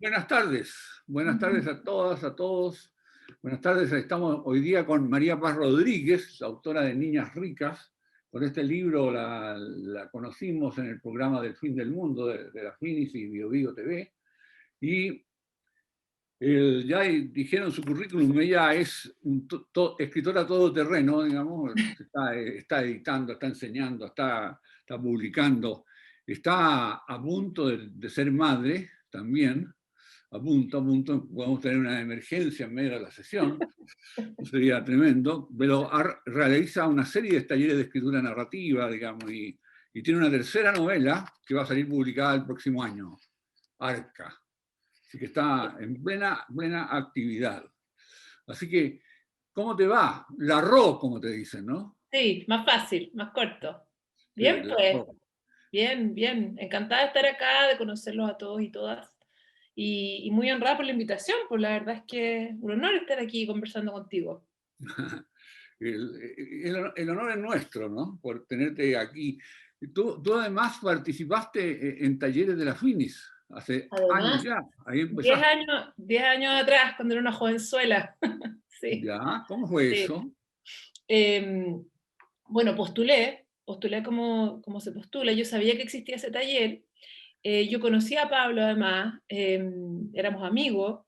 Buenas tardes a todas, a todos. Buenas tardes, estamos hoy día con María Paz Rodríguez, autora de Niñas Ricas. Con este libro la conocimos en el programa del Fin del Mundo de la Finis y Bio TV. Y ya dijeron su currículum, ella es escritora todoterreno, digamos, está editando, está enseñando, está publicando, está a punto de ser madre también, a punto, podemos tener una emergencia en medio de la sesión, sería tremendo, pero realiza una serie de talleres de escritura narrativa, digamos, y tiene una tercera novela que va a salir publicada el próximo año, Arca. Así que está en plena actividad. Así que, ¿cómo te va? La RO, como te dicen, ¿no? Sí, más fácil, más corto. Sí, Bien, la pues, RO. bien, bien. Encantada de estar acá, de conocerlos a todos y todas. Y muy honrada por la invitación, pues la verdad es que es un honor estar aquí conversando contigo. El honor es nuestro, ¿no? Por tenerte aquí. Tú además participaste en talleres de la FINIS hace años Además, ya. Ahí 10 empezaste. años, 10 años atrás, cuando era una jovenzuela. Sí, ¿Ya? ¿Cómo fue sí. eso? Em, bueno, postulé como se postula. Yo sabía que existía ese taller. Yo conocía a Pablo además, éramos amigos.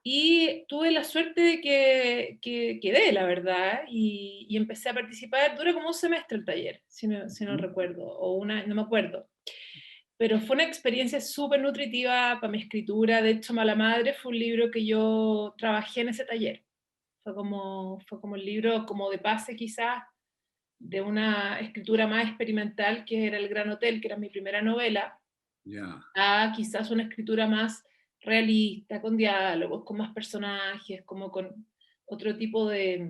Y tuve la suerte de que quedé, la verdad, y empecé a participar. Dura como un semestre el taller, si no recuerdo, o no me acuerdo. Pero fue una experiencia súper nutritiva para mi escritura. De hecho, Mala Madre fue un libro que yo trabajé en ese taller. Fue como el libro como de pase quizás de una escritura más experimental, que era El Gran Hotel, que era mi primera novela, Ya. a quizás una escritura más realista, con diálogos, con más personajes, como con otro tipo de,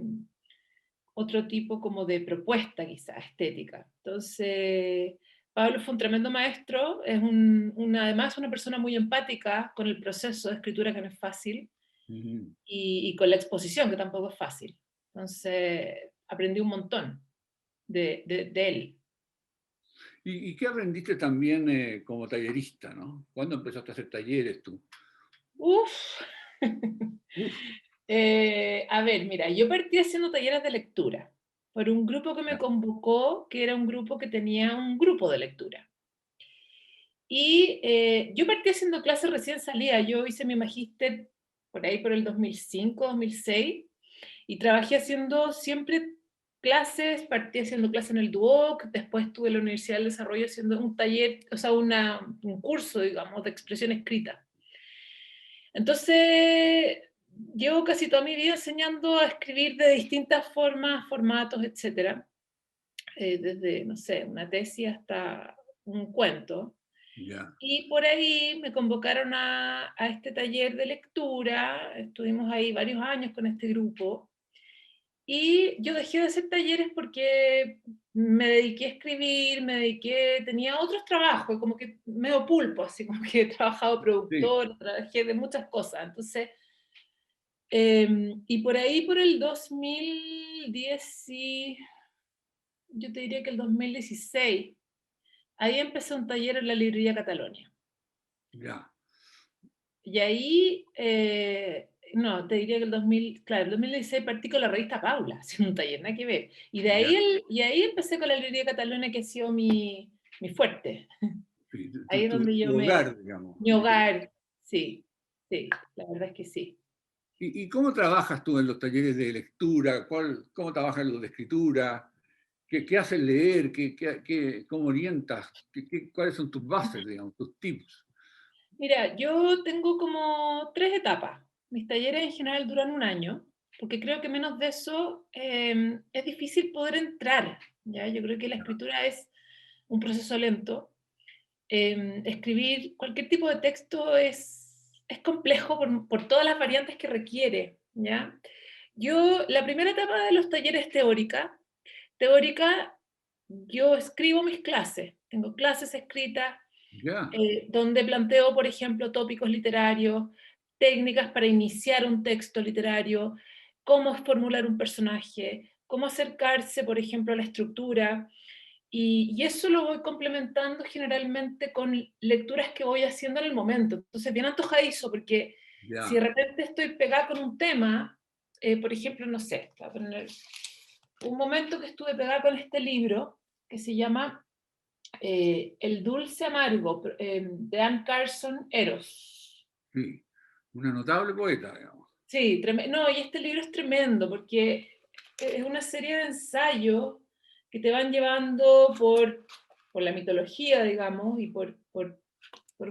otro tipo como de propuesta quizás estética. Entonces, Pablo fue un tremendo maestro, es además una persona muy empática con el proceso de escritura que no es fácil, Ujú. y con la exposición que tampoco es fácil. Entonces, aprendí un montón de él. ¿Y qué aprendiste también como tallerista, ¿no? ¿Cuándo empezaste a hacer talleres tú? Uf. Uf, A ver, mira, yo partí haciendo talleres de lectura por un grupo que me ya. convocó, que era un grupo que tenía un grupo de lectura. Y yo partí haciendo clases recién salida. Yo hice mi magíster por ahí por el 2005, 2006, y trabajé haciendo siempre clases. Partí haciendo clases en el Duoc, después estuve en la Universidad del Desarrollo haciendo un taller, o sea, un curso, digamos, de expresión escrita. Entonces, llevo casi toda mi vida enseñando a escribir de distintas formas, formatos, etcétera, desde, no sé, una tesis hasta un cuento. Ya. Y por ahí me convocaron a este taller de lectura, estuvimos ahí varios años con este grupo, y yo dejé de hacer talleres porque me dediqué a escribir, tenía otros trabajos, como que medio pulpo, así como que he trabajado Sí. productor, trabajé de muchas cosas. Entonces, y por ahí, por el 2010, yo te diría que el 2016, ahí empecé un taller en la librería Catalonia. Ya. Y ahí, no, te diría que claro, el 2016 partí con la revista Paula, haciendo un taller, nada que ver. Ya. Y ahí empecé con la librería Catalonia, que ha sido mi fuerte. Sí, Ahí es donde tu hogar, digamos. mi hogar, sí, sí, la verdad es que sí. ¿Y cómo trabajas tú en los talleres de lectura? ¿Cómo trabajas los de escritura? ¿Qué haces leer? ¿Cómo orientas? ¿Cuáles son tus bases, digamos, tus tips? Mira, yo tengo como tres etapas. Mis talleres en general duran un año, porque creo que menos de eso es difícil poder entrar, ¿ya? Yo creo que la escritura es un proceso lento. Escribir cualquier tipo de texto es complejo por todas las variantes que requiere, ¿ya? La primera etapa de los talleres teórica, yo escribo mis clases, tengo clases escritas, Ya. donde planteo, por ejemplo, tópicos literarios, técnicas para iniciar un texto literario, cómo formular un personaje, cómo acercarse, por ejemplo, a la estructura. y eso lo voy complementando generalmente con lecturas que voy haciendo en el momento. Entonces, bien antojadizo, porque si de Ya, repente estoy pegada con un tema, por ejemplo, no sé, voy a poner un momento que estuve pegada con este libro que se llama El dulce amargo, de Anne Carson, Eros. sí. Una notable poeta, digamos. Sí, no, y este libro es tremendo porque es una serie de ensayos que te van llevando por la mitología, digamos, y por un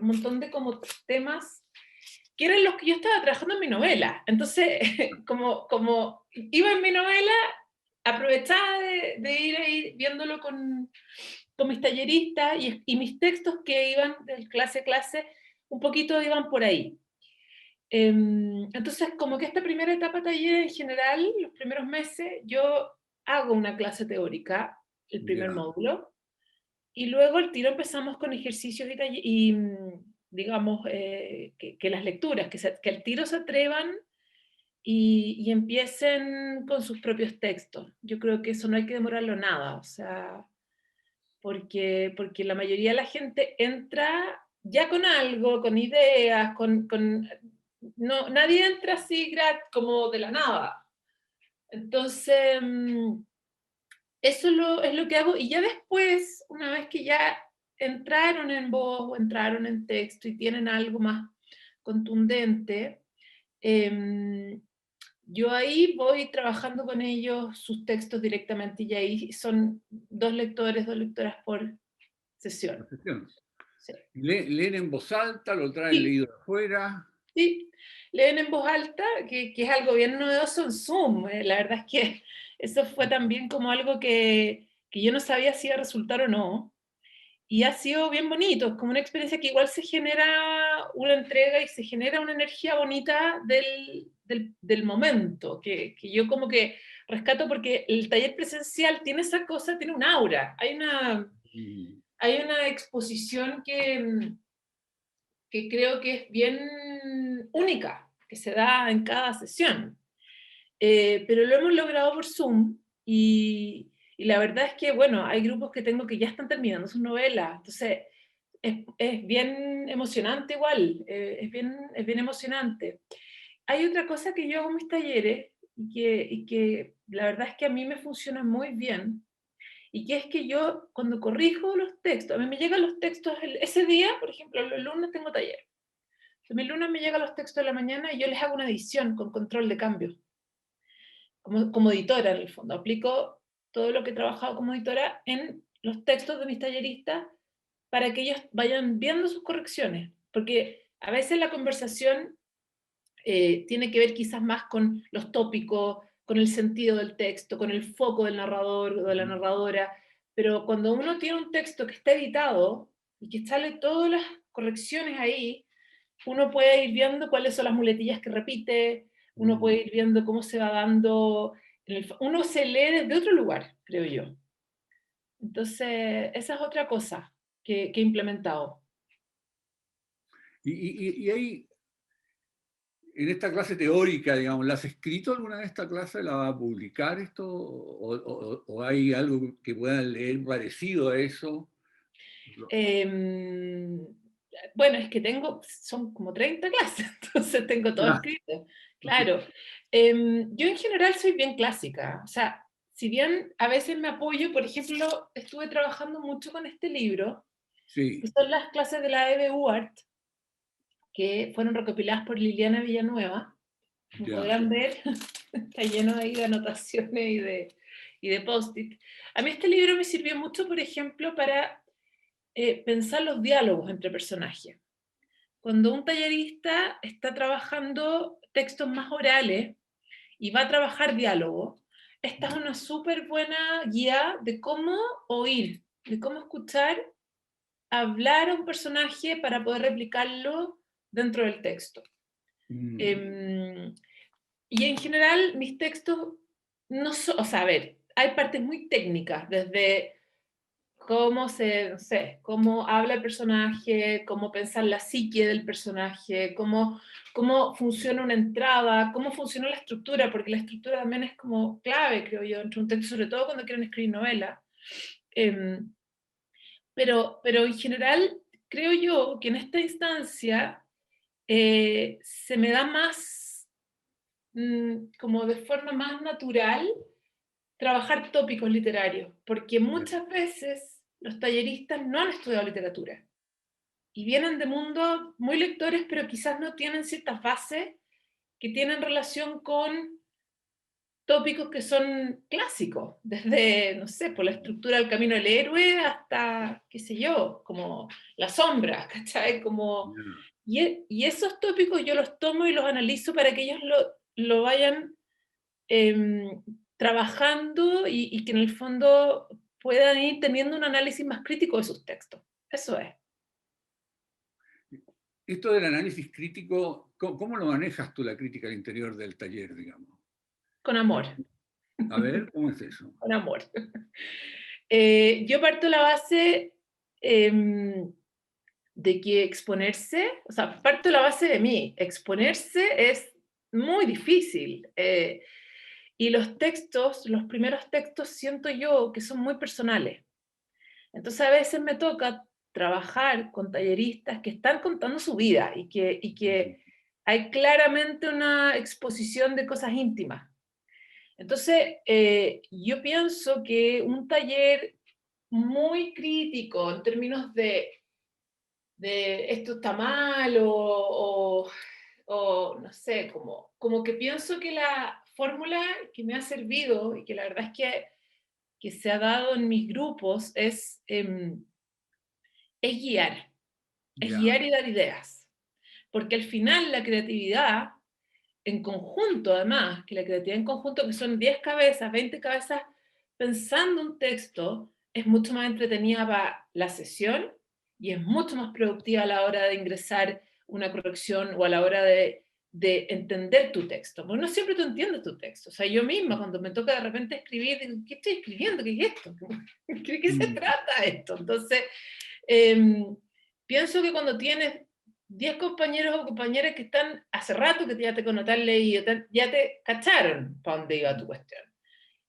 montón de como temas que eran los que yo estaba trabajando en mi novela. Entonces, como iba en mi novela, aprovechaba de ir ahí viéndolo con mis talleristas y mis textos que iban de clase a clase, un poquito iban por ahí. Entonces, como que esta primera etapa taller en general, los primeros meses, yo hago una clase teórica, el primer Ya. módulo, y luego al tiro empezamos con ejercicios y digamos, que las lecturas, que al tiro se atrevan y empiecen con sus propios textos. Yo creo que eso no hay que demorarlo nada, o sea, porque la mayoría de la gente entra ya con algo, con ideas, no, nadie entra así como de la nada. Entonces, eso es lo que hago, y ya después, una vez que ya entraron en voz o entraron en texto y tienen algo más contundente, em, yo ahí voy trabajando con ellos sus textos directamente y ahí son dos lectoras por sesión. Perfección. Sí. Leen en voz alta, lo traen Sí, leído afuera. sí. Leen en voz alta, que es algo bien novedoso en Zoom. La verdad es que eso fue también como algo que yo no sabía si iba a resultar o no. Y ha sido bien bonito, es como una experiencia que igual se genera una entrega y se genera una energía bonita del momento, que yo como que rescato porque el taller presencial tiene esa cosa, tiene un aura, Mm, hay una exposición que creo que es bien única, que se da en cada sesión. Pero lo hemos logrado por Zoom y la verdad es que, bueno, hay grupos que tengo que ya están terminando sus novelas, entonces es bien emocionante igual, es bien emocionante. Hay otra cosa que yo hago en mis talleres y que la verdad es que a mí me funciona muy bien, y que es que yo cuando corrijo los textos, a mí me llegan los textos ese día, por ejemplo, el lunes tengo taller. El lunes me llegan los textos de la mañana y yo les hago una edición con control de cambio como editora en el fondo. Aplico todo lo que he trabajado como editora en los textos de mis talleristas para que ellos vayan viendo sus correcciones, porque a veces la conversación tiene que ver quizás más con los tópicos, con el sentido del texto, con el foco del narrador o de la mm, narradora, pero cuando uno tiene un texto que está editado y que sale todas las correcciones ahí, uno puede ir viendo cuáles son las muletillas que repite, uno mm. puede ir viendo cómo se va dando, uno se lee desde otro lugar, creo yo. Entonces, esa es otra cosa que he implementado. Y ahí, en esta clase teórica, digamos, ¿la has escrito alguna vez esta clase? ¿La va a publicar esto? ¿O hay algo que puedan leer parecido a eso? Eh, bueno, es que son como 30 clases, entonces tengo todo Ya. escrito. Claro. Yo en general soy bien clásica, o sea, si bien a veces me apoyo, por ejemplo, estuve trabajando mucho con este libro, que Sí, son las clases de la Eve Uart, que fueron recopiladas por Liliana Villanueva. Como ya. podrán ver, está lleno ahí de anotaciones y de post-it. A mí este libro me sirvió mucho, por ejemplo, para pensar los diálogos entre personajes. Cuando un tallerista está trabajando textos más orales y va a trabajar diálogo, esta es una súper buena guía de cómo oír, de cómo escuchar hablar a un personaje para poder replicarlo dentro del texto. Mm, Eh, y en general mis textos no son, o sea, a ver, hay partes muy técnicas, desde no sé, cómo habla el personaje, cómo pensar la psique del personaje, cómo funciona una entrada, cómo funciona la estructura, porque la estructura también es como clave, creo yo, entre un texto, sobre todo cuando quieren escribir novela. pero en general creo yo que en esta instancia se me da más, como de forma más natural, trabajar tópicos literarios, porque Ya. muchas veces los talleristas no han estudiado literatura y vienen de mundos muy lectores, pero quizás no tienen ciertas bases que tienen relación con tópicos que son clásicos, desde, no sé, por la estructura del camino del héroe hasta, qué sé yo, como la sombra, ¿cachai? Como, Ya. y esos tópicos yo los tomo y los analizo para que ellos lo vayan em, trabajando y que en el fondo puedan ir teniendo un análisis más crítico de sus textos. Eso es, Esto del análisis crítico, ¿cómo lo manejas tú la crítica al interior del taller, digamos? con amor, A ver, ¿cómo es eso? con amor. Yo parto de la base de que exponerse, o sea, parto de la base de mí, exponerse es muy difícil. Y los textos, los primeros textos, siento yo que son muy personales. Entonces a veces me toca trabajar con talleristas que están contando su vida y que hay claramente una exposición de cosas íntimas. Entonces, yo pienso que un taller muy crítico en términos de esto está mal o no sé, como que pienso que la fórmula que me ha servido y que la verdad es que se ha dado en mis grupos es guiar, es Ya, guiar y dar ideas. Porque al final la creatividad en conjunto, además, que la creatividad en conjunto, que son 10 cabezas, 20 cabezas, pensando un texto, es mucho más entretenida para la sesión y es mucho más productiva a la hora de ingresar una corrección o a la hora de entender tu texto. Porque no siempre tú entiendes tu texto. O sea, yo misma, cuando me toca de repente escribir, digo, ¿qué estoy escribiendo? ¿Qué es esto? ¿De qué se mm, trata esto? Entonces, eh, pienso que cuando tienes 10 compañeros o compañeras que están hace rato que ya te connotan leído, ya te cacharon para dónde iba tu cuestión.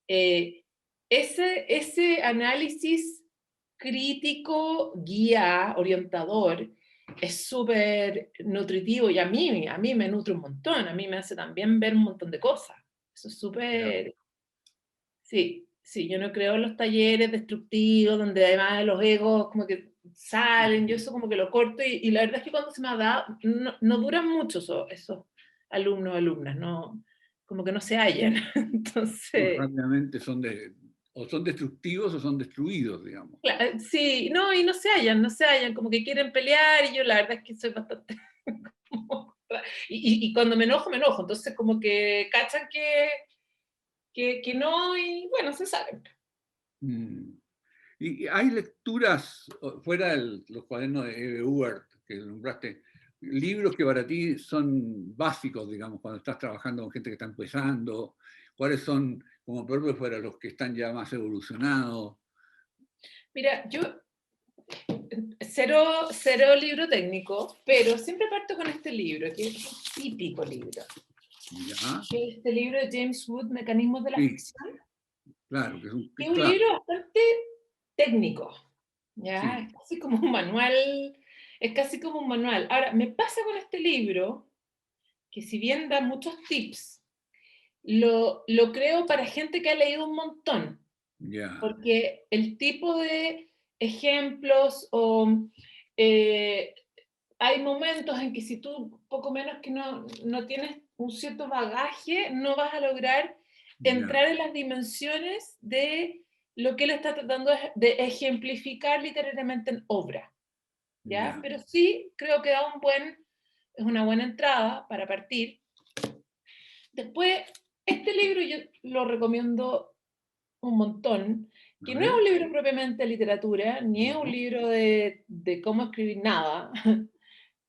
Eh, ese análisis crítico, guía, orientador, es súper nutritivo y a mí me nutre un montón, a mí me hace también ver un montón de cosas. Eso es ya. súper. Sí, sí, yo no creo en los talleres destructivos, donde además los egos como que salen, yo eso como que lo corto y la verdad es que cuando se me ha dado, no duran mucho esos alumnos o alumnas, no, como que no se hallan. Pues Entonces, rápidamente o son destructivos o son destruidos, digamos. sí, no, y no se hallan, como que quieren pelear y yo la verdad es que soy bastante. Y cuando me enojo, entonces como que cachan que no y bueno, se salen. Mm. Y hay lecturas fuera de los cuadernos de Eve Ewert que nombraste, libros que para ti son básicos, digamos, cuando estás trabajando con gente que está empezando, cuáles son, como propio fuera, los que están ya más evolucionados. Mira, yo cero libro técnico, pero siempre parto con este libro, que es un típico libro, ¿Ya? que es este libro de James Wood, Mecanismos de la Sí, ficción, claro, que es que es un claro, libro bastante técnico, ¿ya? sí, Es casi como un manual, es casi como un manual. Ahora, me pasa con este libro, que si bien da muchos tips, lo creo para gente que ha leído un montón, ya, porque el tipo de ejemplos o eh, hay momentos en que si tú poco menos que no tienes un cierto bagaje, no vas a lograr ya, entrar en las dimensiones de lo que él está tratando de ejemplificar literariamente en obra, ¿ya? ya. Pero sí creo que es una buena entrada para partir. Después, este libro yo lo recomiendo un montón, A que no es ver, un libro propiamente de literatura, ni es un no, libro de cómo escribir nada,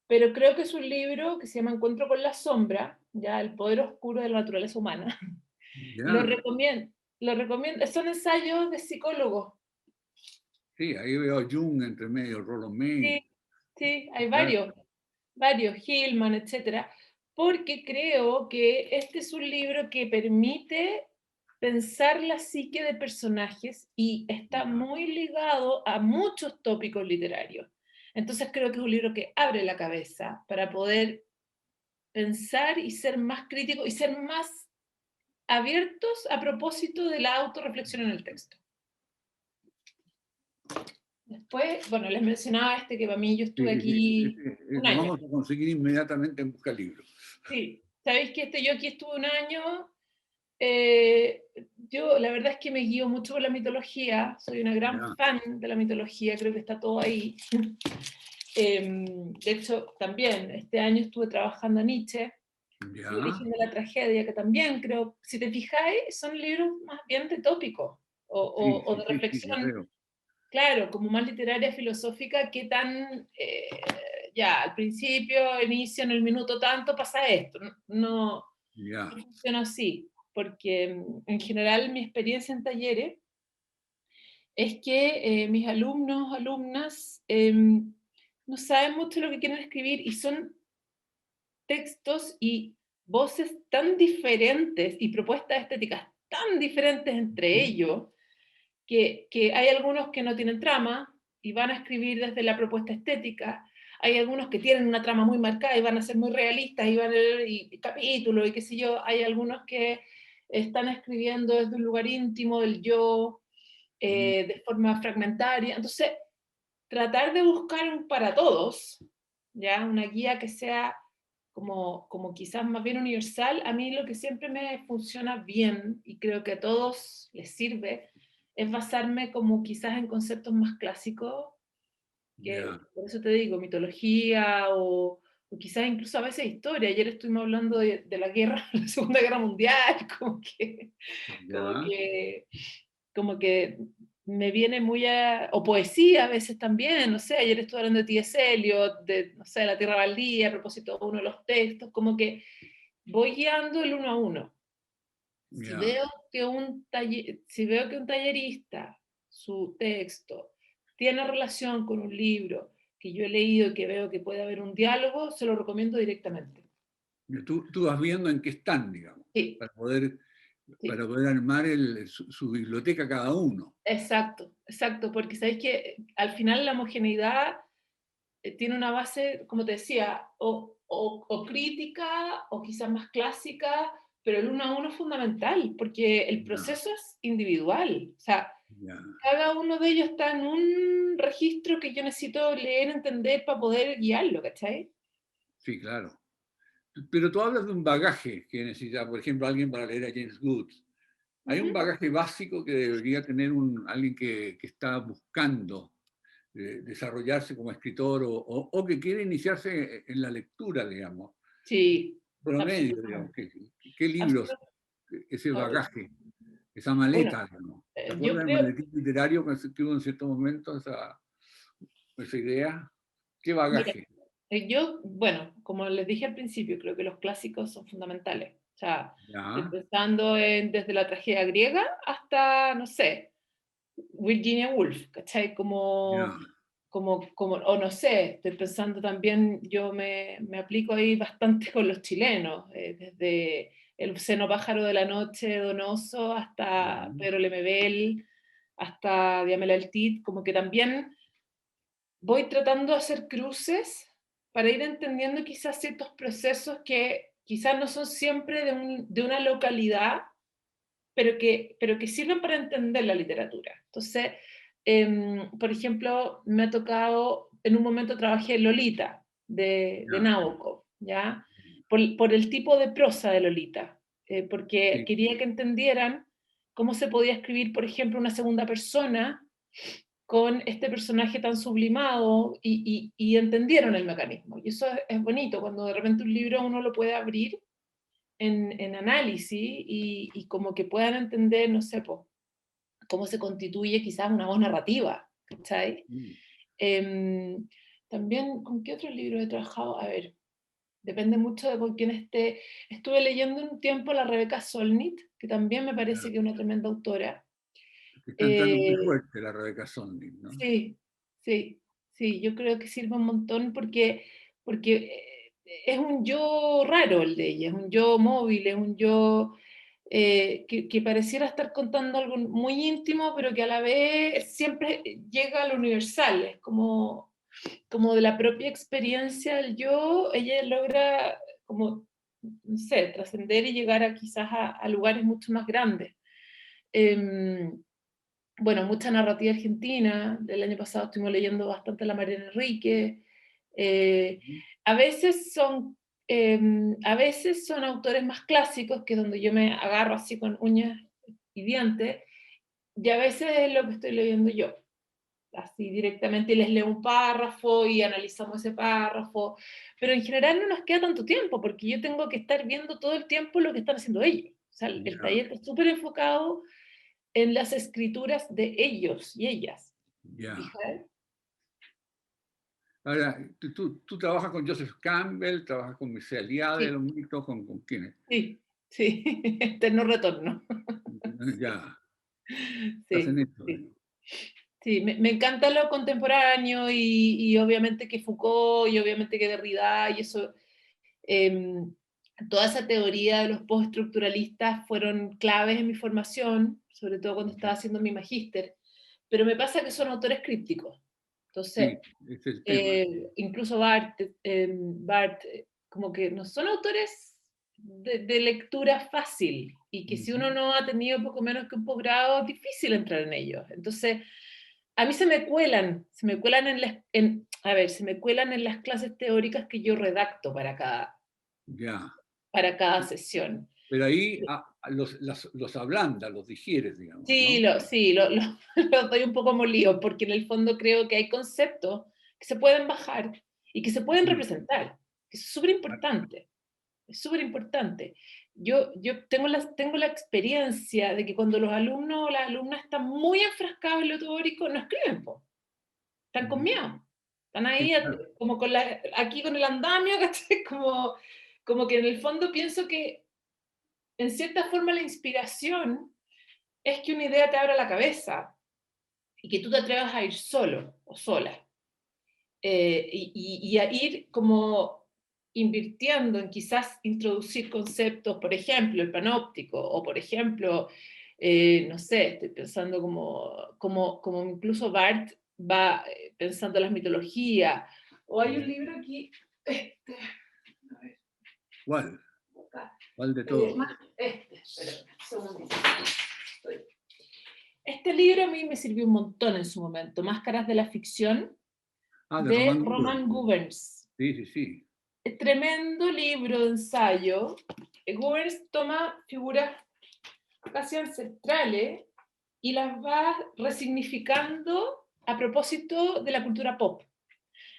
pero creo que es un libro que se llama Encuentro con la sombra, ya el poder oscuro de la naturaleza humana. Lo ya, recomiendo, lo recomiendo. Son ensayos de psicólogos. sí, ahí veo a Jung entre medio, Rollo May, Sí, sí, hay claro, varios, Hillman, etcétera, porque creo que este es un libro que permite pensar la psique de personajes y está muy ligado a muchos tópicos literarios. Entonces creo que es un libro que abre la cabeza para poder pensar y ser más crítico y ser más abiertos a propósito de la autorreflexión en el texto. Después, bueno, les mencionaba este que para mí yo estuve aquí un Lo año. vamos a conseguir inmediatamente en Busca Libros. Sí, sabéis que yo aquí estuve un año. Yo la verdad es que me guío mucho por la mitología, soy una gran Ya, fan de la mitología, creo que está todo ahí. De hecho, también este año estuve trabajando a Nietzsche, El ya. origen de la tragedia, que también creo, si te fijáis, son libros más bien de tópico Sí, o sí, de sí, sí, lo reflexión, veo. claro, como más literaria, filosófica, que tan, ya, al principio, inicio, en el minuto tanto, pasa esto. No, Ya. no funciona así, porque en general mi experiencia en talleres es que mis alumnos, alumnas, no saben mucho lo que quieren escribir y son textos y voces tan diferentes y propuestas estéticas tan diferentes entre ellos, que hay algunos que no tienen trama y van a escribir desde la propuesta estética, hay algunos que tienen una trama muy marcada y van a ser muy realistas y van a leer capítulos y qué sé yo, hay algunos que están escribiendo desde un lugar íntimo del yo, de forma fragmentaria. Entonces, tratar de buscar un para todos, ¿ya? Una guía que sea como quizás más bien universal, a mí lo que siempre me funciona bien y creo que a todos les sirve es basarme como quizás en conceptos más clásicos, que Ya. por eso te digo, mitología o quizás incluso a veces historia. Ayer estuvimos hablando de la guerra, la Segunda Guerra Mundial, como Ya. que como que me viene muy a, o poesía a veces también, no sé, ayer estuve hablando de T.S. Eliot, de, no sé, La Tierra Baldía, a propósito de uno de los textos, como que voy guiando el uno a uno. Si Ya. veo si veo que un tallerista, su texto, tiene relación con un libro que yo he leído y que veo que puede haber un diálogo, se lo recomiendo directamente. Tú vas viendo en qué están, digamos, Sí, para poder, sí. armar su biblioteca cada uno. Exacto, exacto, porque sabéis que al final la homogeneidad tiene una base, como te decía, o crítica o quizás más clásica, pero el uno a uno es fundamental, porque el Ya, proceso es individual. O sea, ya. cada uno de ellos está en un registro que yo necesito leer, entender para poder guiarlo, ¿cachai? Sí, claro. Pero tú hablas de un bagaje que necesita, por ejemplo, alguien para leer a James Woods. Hay un Ujú. bagaje básico que debería tener alguien que está buscando desarrollarse como escritor o que quiere iniciarse en la lectura, digamos. Sí, Promedio, digamos. absolutamente. ¿Qué libros, Absolutamente. ese A ver, bagaje, esa bueno, maleta, digamos? ¿Te yo acuerdas del creo, maletín literario que hubo en cierto momento, esa idea? ¿Qué mira, bagaje? yo, bueno, como les dije al principio, creo que los clásicos son fundamentales. O sea, estoy Ya, pensando en desde la tragedia griega hasta, no sé, Virginia Woolf, ¿cachai? ya. O no sé, estoy pensando también, yo me aplico ahí bastante con los chilenos, desde El seno pájaro de la noche, Donoso, hasta Ya. Pedro Lemebel, hasta Diamela El Cid, como que también voy tratando de hacer cruces para ir entendiendo quizás ciertos procesos que quizás no son siempre de una localidad, pero que sirven para entender la literatura. Entonces, por ejemplo, me ha tocado, en un momento trabajé en Lolita, de Ya. Nabokov, ¿ya? Por el tipo de prosa de Lolita, porque Sí, quería que entendieran cómo se podía escribir, por ejemplo, una segunda persona con este personaje tan sublimado y entendieron el mecanismo. Y eso es bonito, cuando de repente un libro uno lo puede abrir en análisis y como que puedan entender, no sé, po, cómo se constituye quizás una voz narrativa, ¿cachai? sí. Em, También, ¿con qué otros libros he trabajado? A ver, depende mucho de con quién esté. Estuve leyendo un tiempo a la Rebeca Solnit, que también me parece que es una tremenda autora. Que está entrando muy Eh, fuerte la Rebeca Solnit, ¿no? sí, sí, sí, yo creo que sirve un montón porque es un yo raro el de ella, es un yo móvil, es un yo que pareciera estar contando algo muy íntimo, pero que a la vez siempre llega a lo universal, es como de la propia experiencia del yo, ella logra como, no sé, trascender y llegar a quizás a lugares mucho más grandes. Bueno, mucha narrativa argentina, del año pasado estuvimos leyendo bastante a la Mariana Enrique, eh, a veces son a veces son autores más clásicos, que es donde yo me agarro así con uñas y dientes, y a veces es lo que estoy leyendo yo, así directamente, y les leo un párrafo y analizamos ese párrafo, pero en general no nos queda tanto tiempo, porque yo tengo que estar viendo todo el tiempo lo que están haciendo ellos. O sea, el Ya, taller está súper enfocado en las escrituras de ellos y ellas. ya. ¿Fija? Ahora, tú trabajas con Joseph Campbell, trabajas con Mircea Eliade, Sí, los mitos, ¿con quiénes? sí, sí, eterno retorno. Ya, estás en Sí, esto. sí. Sí, me encanta lo contemporáneo y obviamente que Foucault y obviamente que Derrida y eso, em, toda esa teoría de los postestructuralistas fueron claves en mi formación, sobre todo cuando estaba haciendo mi magíster, pero me pasa que son autores crípticos. Entonces, Sí, ese es el tema. incluso Barth, como que no son autores de lectura fácil, y que si uno Ujú. no ha tenido poco menos que un posgrado, es difícil entrar en ellos. Entonces, a mí se me cuelan a ver, se me cuelan en las clases teóricas que yo redacto Ya. para cada sesión. Pero ahí los ablanda, los digieres, digamos, Sí, ¿no? los doy un poco molido, porque en el fondo creo que hay conceptos que se pueden bajar y que se pueden Ujú. representar, que es súper importante, es súper importante. Yo tengo la experiencia de que cuando los alumnos o las alumnas están muy enfrascados en lo teórico, no escriben, po, están con Ujú. miedo, están Sí, ahí claro. como aquí con el andamio, ¿cachai? Como que en el fondo pienso que en cierta forma la inspiración es que una idea te abra la cabeza y que tú te atrevas a ir solo o sola, y a ir como invirtiendo en quizás introducir conceptos, por ejemplo, el panóptico, o por ejemplo, no sé, estoy pensando como incluso Barth va pensando en las mitologías, o hay un libro aquí, a ver, ¿Cuál? acá, ¿Cuál de todos? espera, un segundito. Este libro a mí me sirvió un montón en su momento, Máscaras de la Ficción, Ah, de de Román Gubern. Roman Gubens. Sí, sí, sí. Tremendo libro de ensayo. Gubens toma figuras casi ancestrales y las va resignificando a propósito de la cultura pop.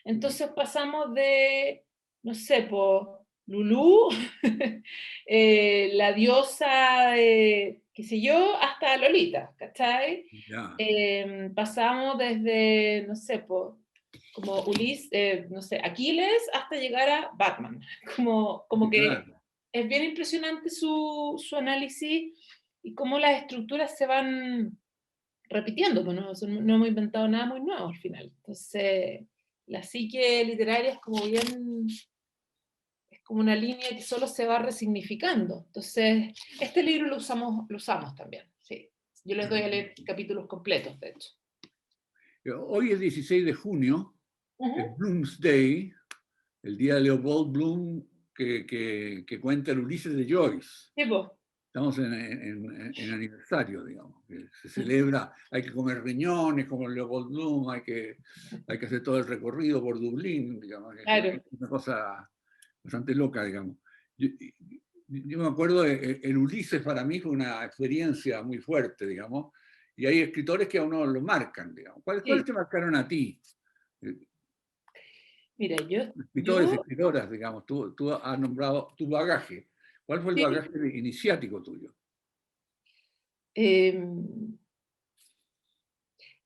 Entonces pasamos de, no sé, por Lulú, la diosa, qué sé yo, hasta Lolita, ¿cachai? Ya. Pasamos desde, no sé, como Ulises, no sé, Aquiles, hasta llegar a Batman. Como Sí, que claro. es bien impresionante su análisis y cómo las estructuras se van repitiendo, pues no hemos inventado nada muy nuevo al final. Entonces, la psique literaria es como una línea que solo se va resignificando. Entonces, este libro lo usamos también, sí. Yo les doy a leer capítulos completos, de hecho. Hoy es 16 de junio, es Ujú. Bloomsday, el día de Leopold Bloom que cuenta el Ulises de Joyce. Sí, po. Estamos en aniversario, digamos, que se celebra, hay que comer riñones como Leopold Bloom, hay que hacer todo el recorrido por Dublín, digamos, es Claro. una cosa bastante loca, digamos. Yo me acuerdo, el Ulises para mí fue una experiencia muy fuerte, digamos, y hay escritores que a uno lo marcan, digamos. ¿Cuáles Sí. te marcaron a ti? Mira, Escritores, escritoras, digamos, tú has nombrado tu bagaje. ¿Cuál fue el sí, bagaje iniciático tuyo?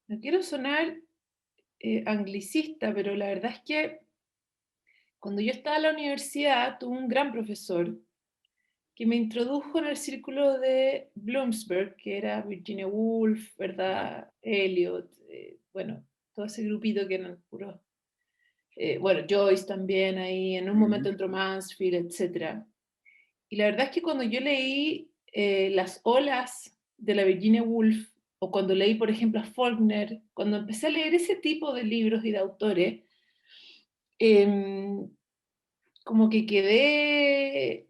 no quiero sonar anglicista, pero la verdad es que cuando yo estaba en la universidad tuve un gran profesor que me introdujo en el círculo de Bloomsburg, que era Virginia Woolf, ¿verdad? Eliot, bueno, todo ese grupito que eran puros, bueno, Joyce también ahí, en un momento entró Mansfield, etc. Y la verdad es que cuando yo leí Las olas de la Virginia Woolf, o cuando leí, por ejemplo, a Faulkner, cuando empecé a leer ese tipo de libros y de autores, como que quedé,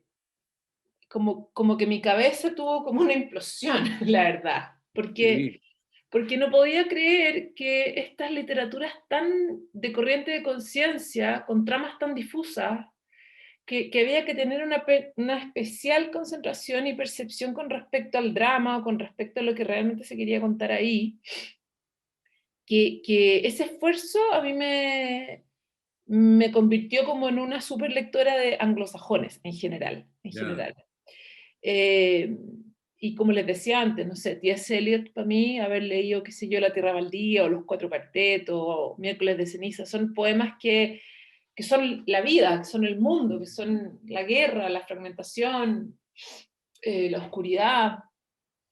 como que mi cabeza tuvo como una implosión, la verdad, porque, Sí, porque no podía creer que estas literaturas tan de corriente de conciencia, con tramas tan difusas, que había que tener una especial concentración y percepción con respecto al drama, o con respecto a lo que realmente se quería contar ahí, que ese esfuerzo a mí me convirtió como en una super lectora de anglosajones en general, en ya. general. Eh, y como les decía antes, no sé, T.S. Eliot para mí, haber leído, qué sé yo, La Tierra Baldía, o Los Cuatro Cuartetos, o Miércoles de Ceniza, son poemas que son la vida, que son el mundo, que son la guerra, la fragmentación, la oscuridad.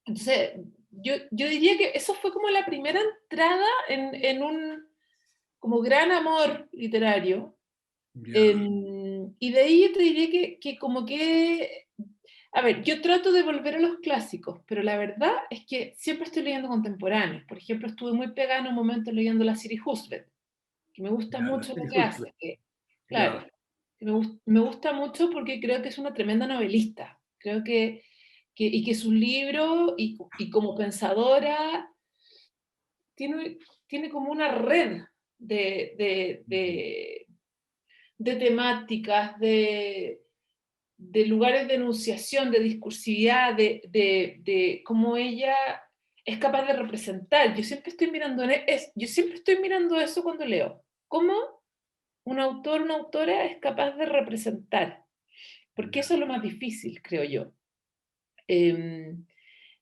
Entonces, yo diría que eso fue como la primera entrada en un como gran amor literario. Ya. Y de ahí yo te diría que como que, a ver, yo trato de volver a los clásicos, pero la verdad es que siempre estoy leyendo contemporáneos. Por ejemplo, estuve muy pegada en un momento leyendo la Siri Hustvedt, que me gusta Ya, mucho lo sí, que justo. hace. Claro, Ya, que me gusta mucho porque creo que es una tremenda novelista. Creo y que sus libros, y como pensadora, tiene, tiene como una red de, de, de, de temáticas, de lugares de enunciación, de discursividad, de cómo ella es capaz de representar. Yo siempre estoy mirando eso cuando leo. ¿Cómo un autor, una autora es capaz de representar? Porque ya. eso es lo más difícil, creo yo. Eh,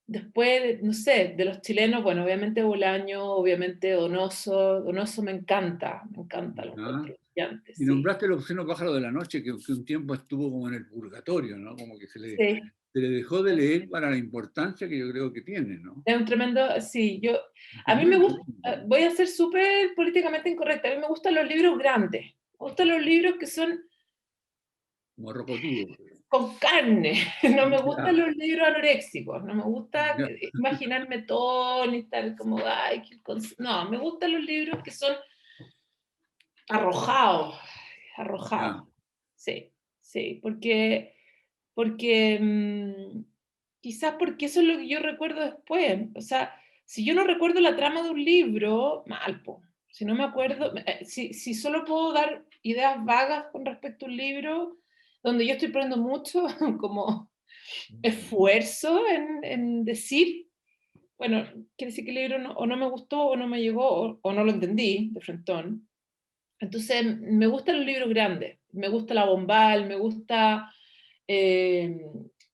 Después, no sé, de los chilenos, bueno, obviamente Bolaño, obviamente Donoso. Donoso me encanta, lo Ya. encuentro brillante, Y sí. nombraste el obsceno pájaro de la noche, que un tiempo estuvo como en el purgatorio, ¿no? Como que Sí. se le dejó de leer para la importancia que yo creo que tiene, ¿no? Es un tremendo, sí, Es a mí muy me gusta, profundo, voy a ser súper políticamente incorrecta, a mí me gustan los libros grandes, me gustan los libros que son como rocotudo. con carne, no me gustan Ya, los libros anoréxicos, no me gusta ya, imaginarme todo, ni estar como, ay, no, me gustan los libros que son arrojados, arrojados, ya. sí, sí, porque quizás porque eso es lo que yo recuerdo después. O sea, si yo no recuerdo la trama de un libro, mal, po. Si no me acuerdo, si solo puedo dar ideas vagas con respecto a un libro, donde yo estoy poniendo mucho como esfuerzo en decir, bueno, quiere decir que el libro o no me gustó, o no me llegó, o no lo entendí de frentón. Entonces, me gustan los libros grandes, me gusta la Bombal, eh,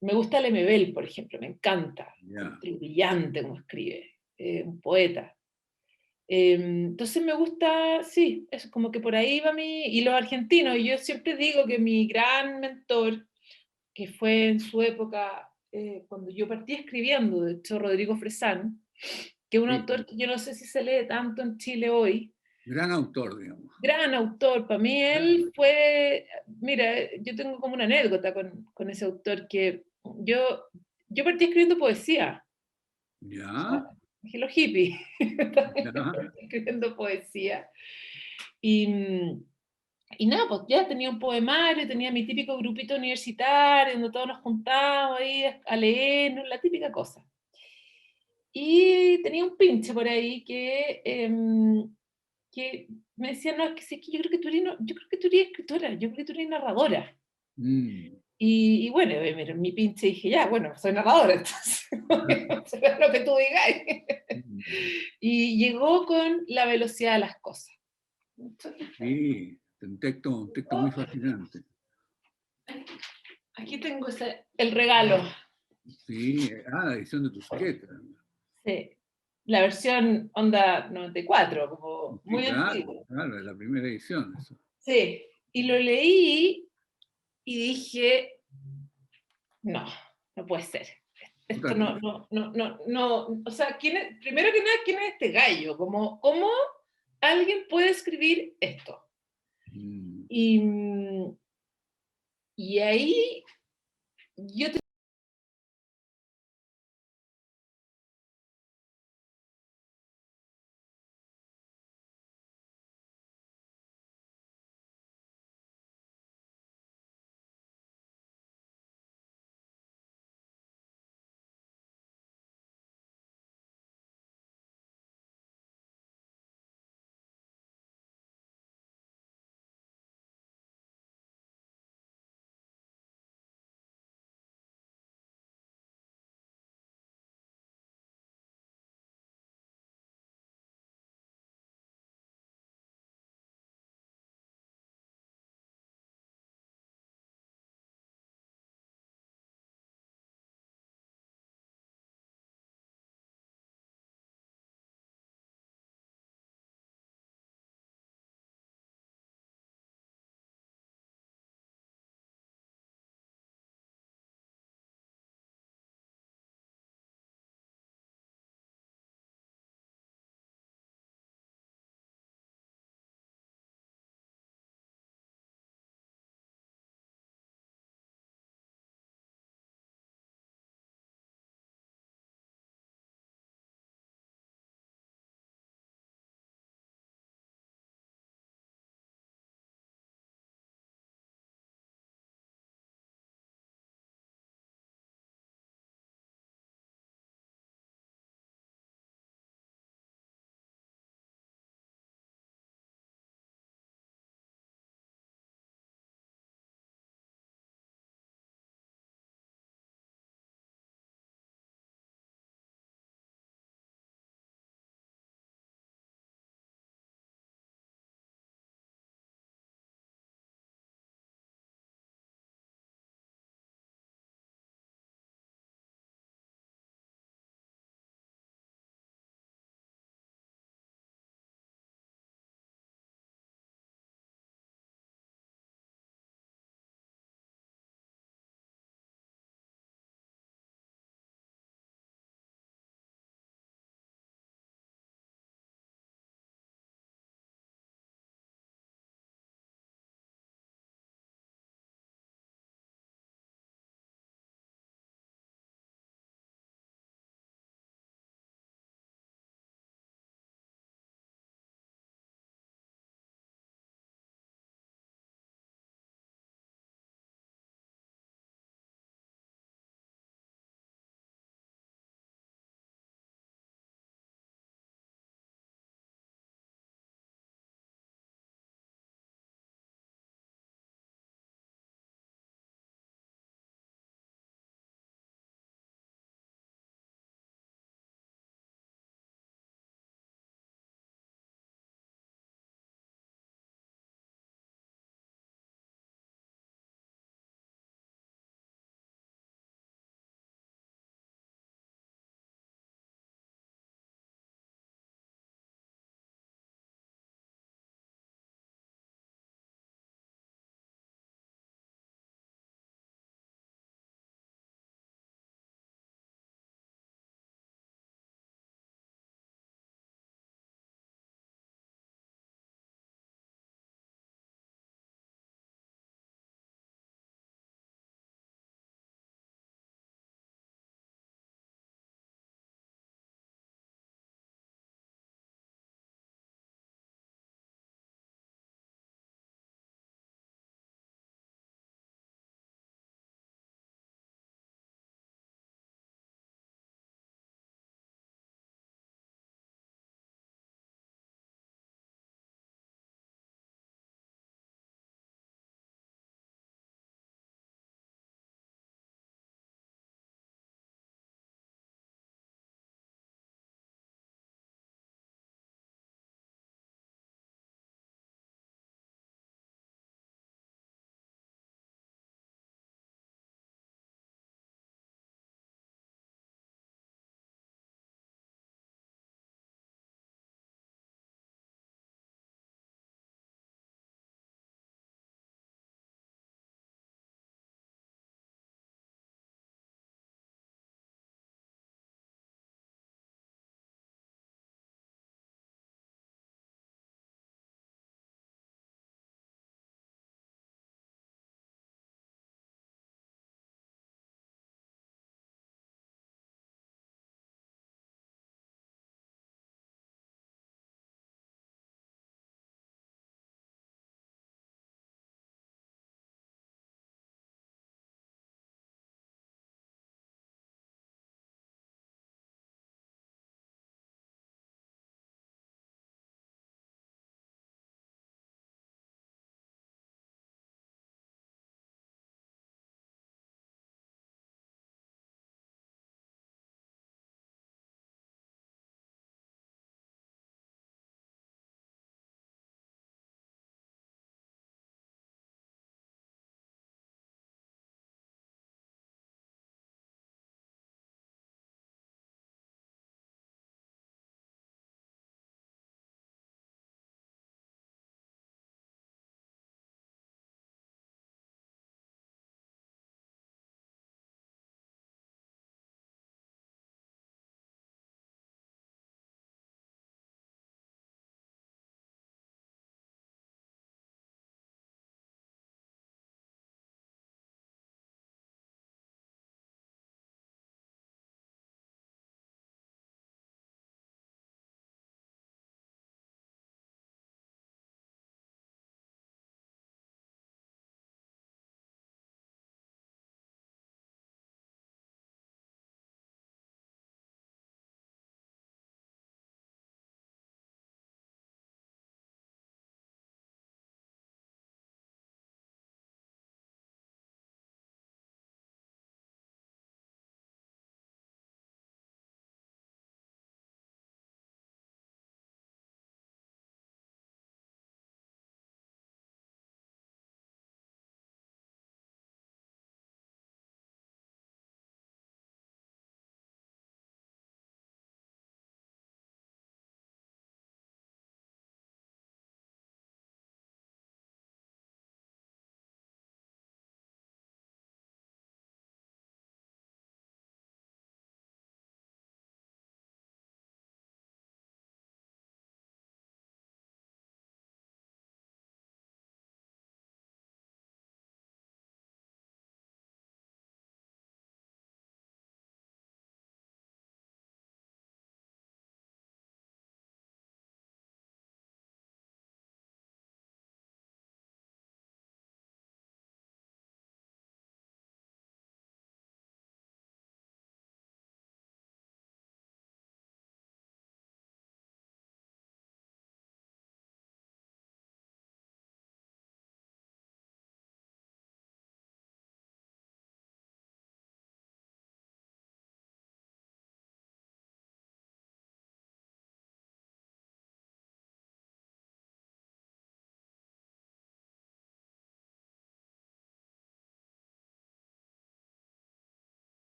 me gusta Lemebel, por ejemplo, me encanta, Ya. encuentro brillante como escribe, un poeta. Entonces me gusta, sí, es como que por ahí va y los argentinos, y yo siempre digo que mi gran mentor, que fue en su época, cuando yo partí escribiendo, de hecho, Rodrigo Fresán, que es un Sí, autor que yo no sé si se lee tanto en Chile hoy, gran autor, digamos. gran autor, para mí él fue, mira, yo tengo como una anécdota con ese autor que yo partí escribiendo poesía, o sea, Ya, dije los hippies, ya, escribiendo poesía, y, y nada, pues ya tenía un poemario, tenía mi típico grupito universitario, donde todos nos juntábamos ahí a leer, la típica cosa. Y tenía un pinche por ahí que me decía, no, es que, sí, que yo creo que tú eres, yo creo que tú eres escritora, yo creo que tú eres narradora. mm, Y bueno, mi pinche dije, ya, bueno, soy narradora, entonces, será lo que tú digas. mm. Y llegó con La velocidad de las cosas. Sí, un texto muy fascinante. Aquí tengo el regalo. Sí, la edición de Tusquets. Sí. La versión onda 94, como Sí, muy claro, antigua. claro, es la primera edición. Eso. Sí. Y lo leí y dije, no, no puede ser. Esto Puta, no, o sea, primero que nada, ¿quién es este gallo? ¿Cómo alguien puede escribir esto? mm, Y, y ahí yo